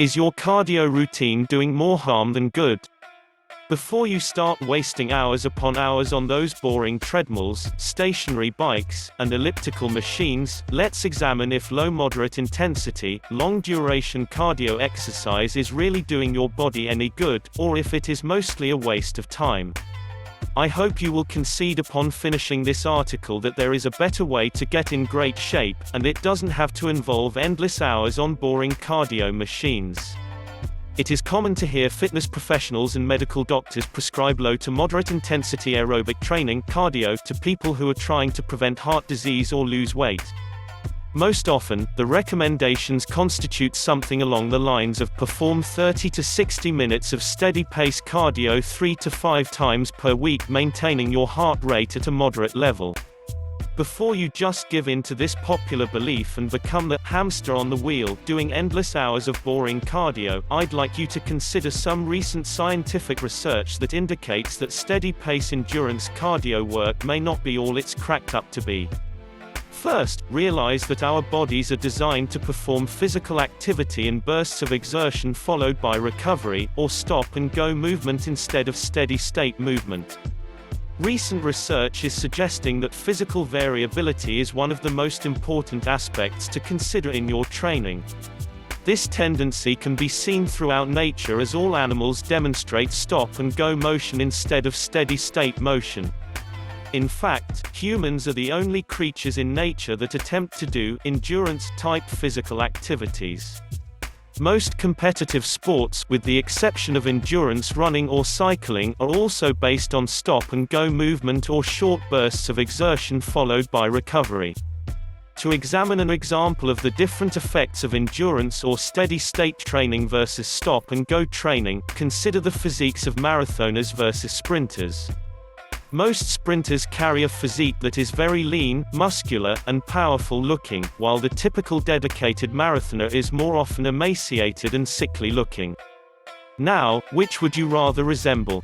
Is your cardio routine doing more harm than good? Before you start wasting hours upon hours on those boring treadmills, stationary bikes, and elliptical machines, let's examine if low moderate intensity, long duration cardio exercise is really doing your body any good, or if it is mostly a waste of time. I hope you will concede upon finishing this article that there is a better way to get in great shape, and it doesn't have to involve endless hours on boring cardio machines. It is common to hear fitness professionals and medical doctors prescribe low to moderate intensity aerobic training, cardio, to people who are trying to prevent heart disease or lose weight. Most often, the recommendations constitute something along the lines of perform 30 to 60 minutes of steady-pace cardio 3 to 5 times per week, maintaining your heart rate at a moderate level. Before you just give in to this popular belief and become the hamster on the wheel, doing endless hours of boring cardio, I'd like you to consider some recent scientific research that indicates that steady-pace endurance cardio work may not be all it's cracked up to be. First, realize that our bodies are designed to perform physical activity in bursts of exertion followed by recovery, or stop-and-go movement instead of steady-state movement. Recent research is suggesting that physical variability is one of the most important aspects to consider in your training. This tendency can be seen throughout nature as all animals demonstrate stop-and-go motion instead of steady-state motion. In fact, humans are the only creatures in nature that attempt to do endurance-type physical activities. Most competitive sports, with the exception of endurance running or cycling, are also based on stop-and-go movement or short bursts of exertion followed by recovery. To examine an example of the different effects of endurance or steady-state training versus stop-and-go training, consider the physiques of marathoners versus sprinters. Most sprinters carry a physique that is very lean, muscular, and powerful looking, while the typical dedicated marathoner is more often emaciated and sickly looking. Now, which would you rather resemble?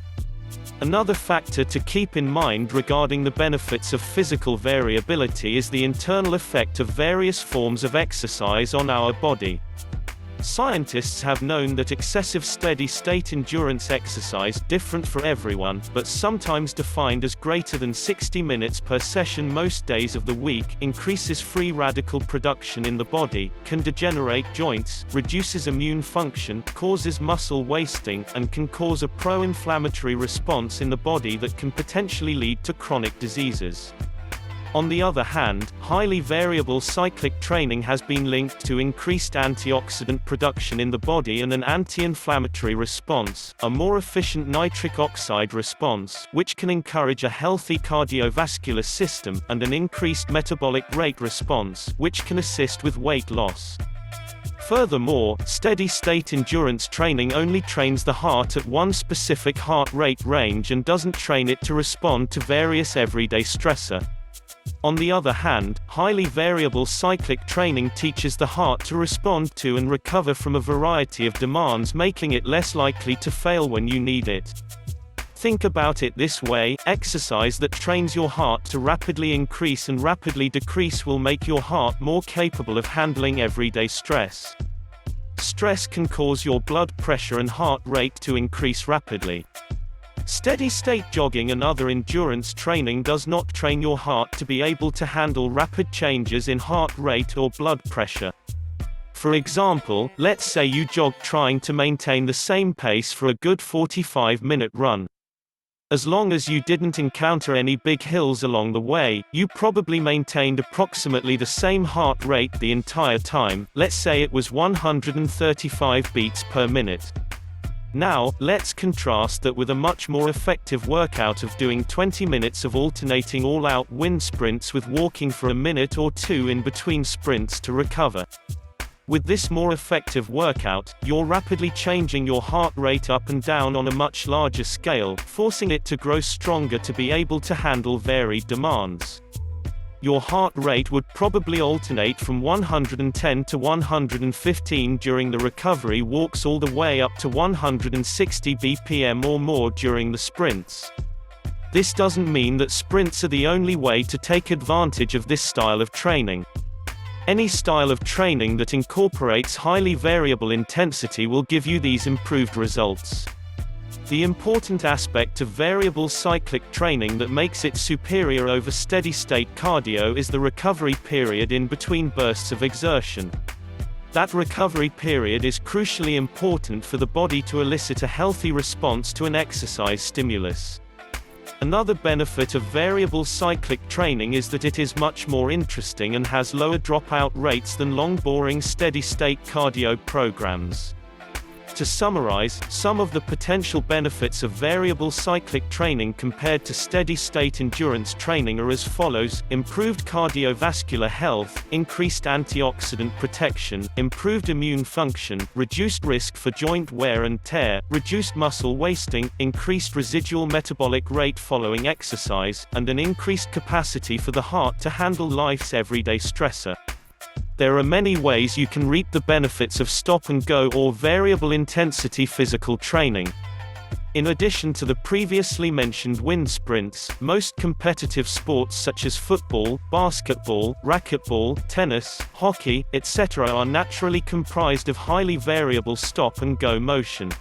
Another factor to keep in mind regarding the benefits of physical variability is the internal effect of various forms of exercise on our body. Scientists have known that excessive steady-state endurance exercise, different for everyone, but sometimes defined as greater than 60 minutes per session most days of the week, increases free radical production in the body, can degenerate joints, reduces immune function, causes muscle wasting, and can cause a pro-inflammatory response in the body that can potentially lead to chronic diseases. On the other hand, highly variable cyclic training has been linked to increased antioxidant production in the body and an anti-inflammatory response, a more efficient nitric oxide response, which can encourage a healthy cardiovascular system, and an increased metabolic rate response, which can assist with weight loss. Furthermore, steady-state endurance training only trains the heart at one specific heart rate range and doesn't train it to respond to various everyday stressors. On the other hand, highly variable cyclic training teaches the heart to respond to and recover from a variety of demands, making it less likely to fail when you need it. Think about it this way: exercise that trains your heart to rapidly increase and rapidly decrease will make your heart more capable of handling everyday stress. Stress can cause your blood pressure and heart rate to increase rapidly. Steady-state jogging and other endurance training does not train your heart to be able to handle rapid changes in heart rate or blood pressure. For example, let's say you jog trying to maintain the same pace for a good 45-minute run. As long as you didn't encounter any big hills along the way, you probably maintained approximately the same heart rate the entire time. Let's say it was 135 beats per minute. Now, let's contrast that with a much more effective workout of doing 20 minutes of alternating all-out wind sprints with walking for a minute or two in between sprints to recover. With this more effective workout, you're rapidly changing your heart rate up and down on a much larger scale, forcing it to grow stronger to be able to handle varied demands. Your heart rate would probably alternate from 110 to 115 during the recovery walks all the way up to 160 BPM or more during the sprints. This doesn't mean that sprints are the only way to take advantage of this style of training. Any style of training that incorporates highly variable intensity will give you these improved results. The important aspect of variable cyclic training that makes it superior over steady-state cardio is the recovery period in between bursts of exertion. That recovery period is crucially important for the body to elicit a healthy response to an exercise stimulus. Another benefit of variable cyclic training is that it is much more interesting and has lower dropout rates than long-boring steady-state cardio programs. To summarize, some of the potential benefits of variable cyclic training compared to steady-state endurance training are as follows: improved cardiovascular health, increased antioxidant protection, improved immune function, reduced risk for joint wear and tear, reduced muscle wasting, increased residual metabolic rate following exercise, and an increased capacity for the heart to handle life's everyday stressor. There are many ways you can reap the benefits of stop-and-go or variable-intensity physical training. In addition to the previously mentioned wind sprints, most competitive sports such as football, basketball, racquetball, tennis, hockey, etc. are naturally comprised of highly variable stop-and-go motion.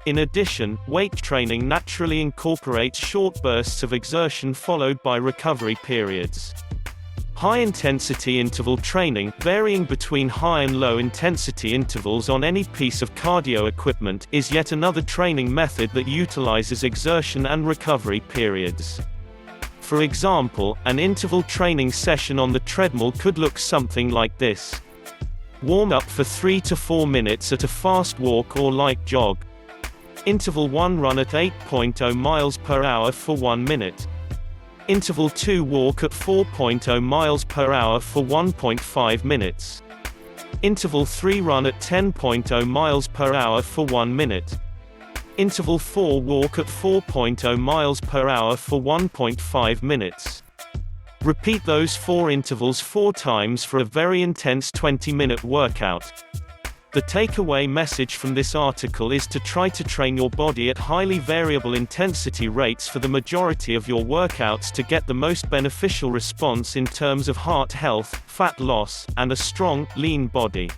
In addition, weight training naturally incorporates short bursts of exertion followed by recovery periods. High-intensity interval training, varying between high and low-intensity intervals on any piece of cardio equipment, is yet another training method that utilizes exertion and recovery periods. For example, an interval training session on the treadmill could look something like this. Warm up for 3 to 4 minutes at a fast walk or light jog. Interval 1, run at 8.0 miles per hour for 1 minute. Interval 2, walk at 4.0 miles per hour for 1.5 minutes. Interval 3, run at 10.0 miles per hour for 1 minute. Interval 4, walk at 4.0 miles per hour for 1.5 minutes. Repeat those 4 intervals 4 times for a very intense 20-minute workout. The takeaway message from this article is to try to train your body at highly variable intensity rates for the majority of your workouts to get the most beneficial response in terms of heart health, fat loss, and a strong, lean body.